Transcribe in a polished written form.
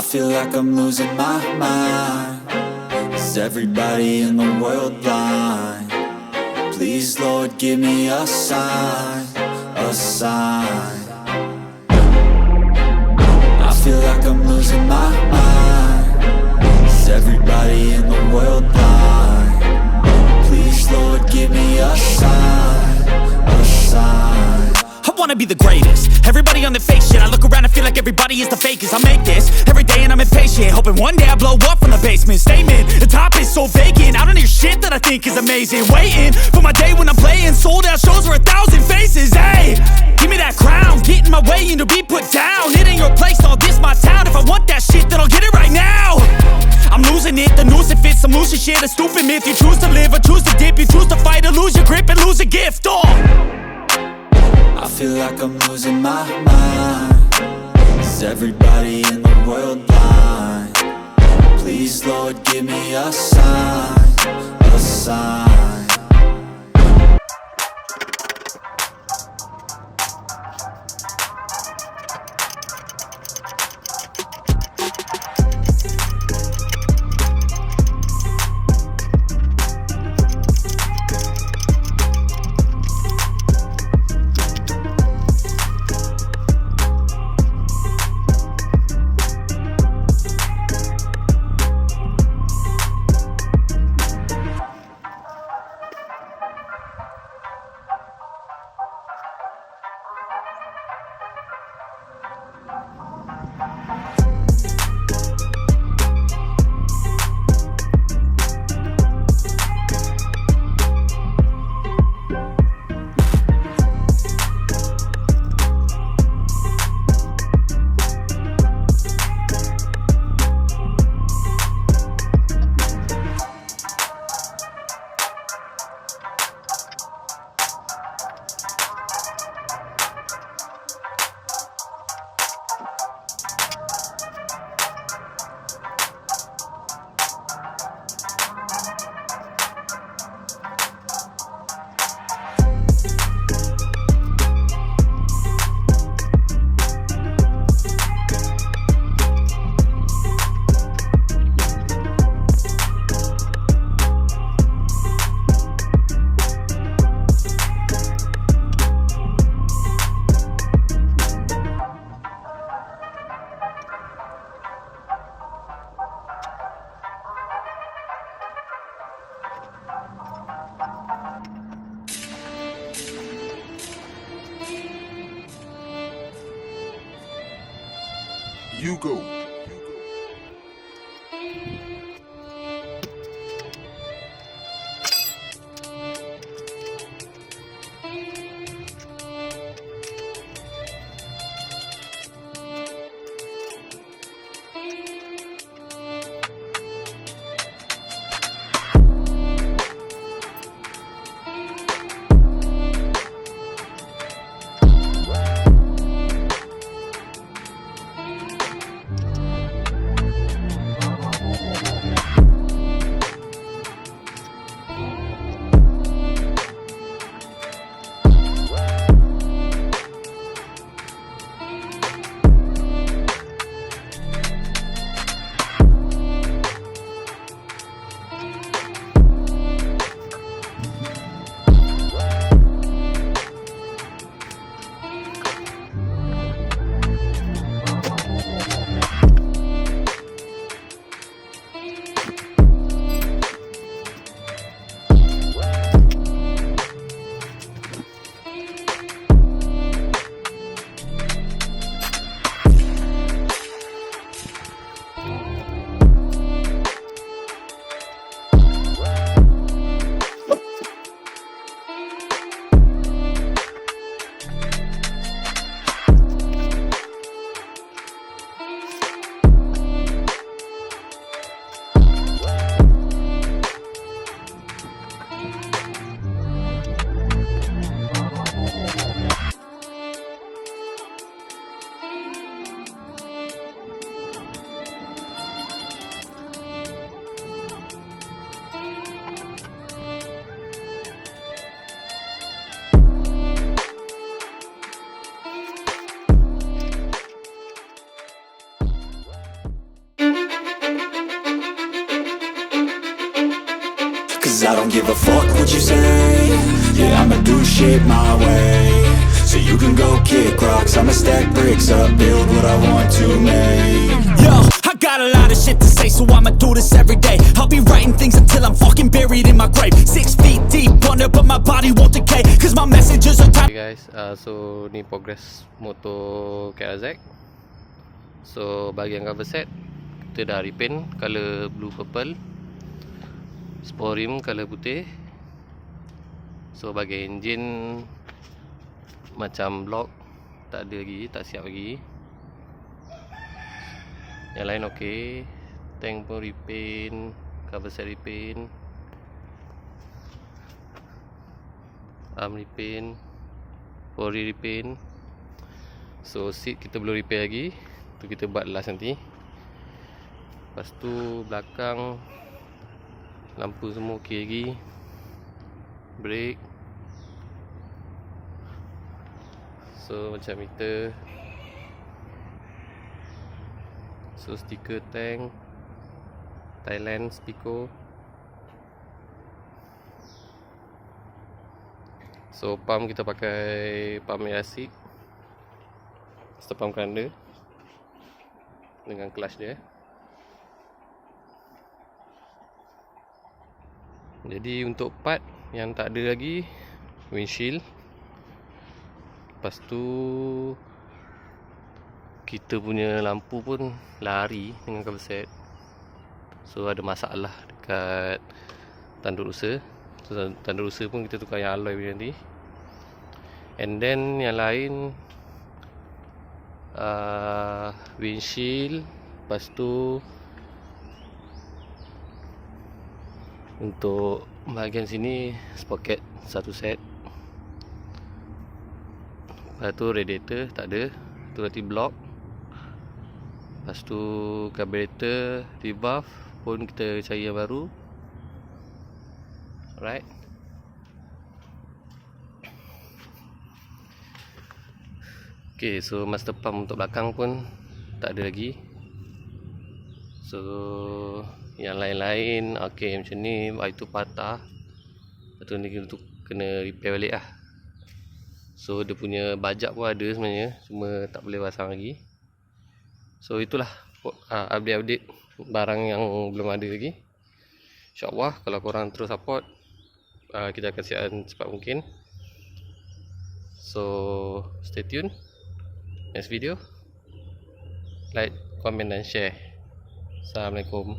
feel like I'm losing my mind. Is everybody in the world blind? Please, Lord, give me a sign, a sign. I feel like I'm losing my mind. Is everybody in the world blind? Please, Lord, give me a sign, a sign. I wanna be the greatest. Everybody on the fake shit. I look around and feel like everybody is the fakest. I make this every day and I'm impatient, hoping one day I blow up from the basement. Statement, the top is so vacant. I don't hear shit that I think is amazing. Waiting for my day when I'm playing sold out shows for 1,000 faces. Hey, give me that crown, get in my way and to be put down. It ain't your place, all this my town. If I want that shit, then I'll get it right now. I'm losing it, the noose it fits. I'm losing shit, a stupid myth. You choose to live or choose to dip. You choose to fight or lose your grip and lose a gift. I feel like I'm losing my mind. Is everybody in the world blind? Please, Lord, give me a sign, a sign. You go. cause I don't give a fuck what you say. Yeah, I'ma do shit my way. So you can go kick rocks, I'ma stack bricks up, build what I want to make. Yo, I got a lot of shit to say, so I'ma do this every day. I'll be writing things until I'm fucking buried in my grave. 6 feet deep under, but my body won't decay, cause my messages are Okay guys, so ni progress motor KRZ. So bahagian cover set kita dah repaint color blue purple, sport rim color putih. So bahagian engine macam block tak ada lagi, tak siap lagi. Yang lain okey. Tank pun repaint, cover set repaint, arm repaint, body repaint. So seat kita belum repair lagi, tu kita buat last nanti. Lepas tu belakang lampu semua okey lagi. Brake. So macam meter. So stiker tank, Thailand SERPICO. So pump kita pakai pump asik, pump keranda dengan clutch dia. Jadi untuk part yang tak ada lagi, windshield. Lepas tu kita punya lampu pun lari dengan cover set. So ada masalah dekat tanduk rusa. So tanduk rusa pun kita tukar yang alloy punya nanti. And then yang lain windshield. Lepas tu untuk bahagian sini sprocket satu set. Lepas tu radiator tak ada, tu nanti block. Lepas tu carburetor, rebuff pun kita cari yang baru. Alright. Okay, so master pump untuk belakang pun tak ada lagi. So yang lain-lain okay macam ni, itu patah. Lepas tu ni kita kena repair balik lah. So dia punya bajak pun ada sebenarnya, cuma tak boleh pasang lagi. So itulah update-update barang yang belum ada lagi. InsyaAllah kalau korang terus support, kita akan siapkan cepat mungkin. So stay tune. Next video, like, comment dan share. Assalamualaikum.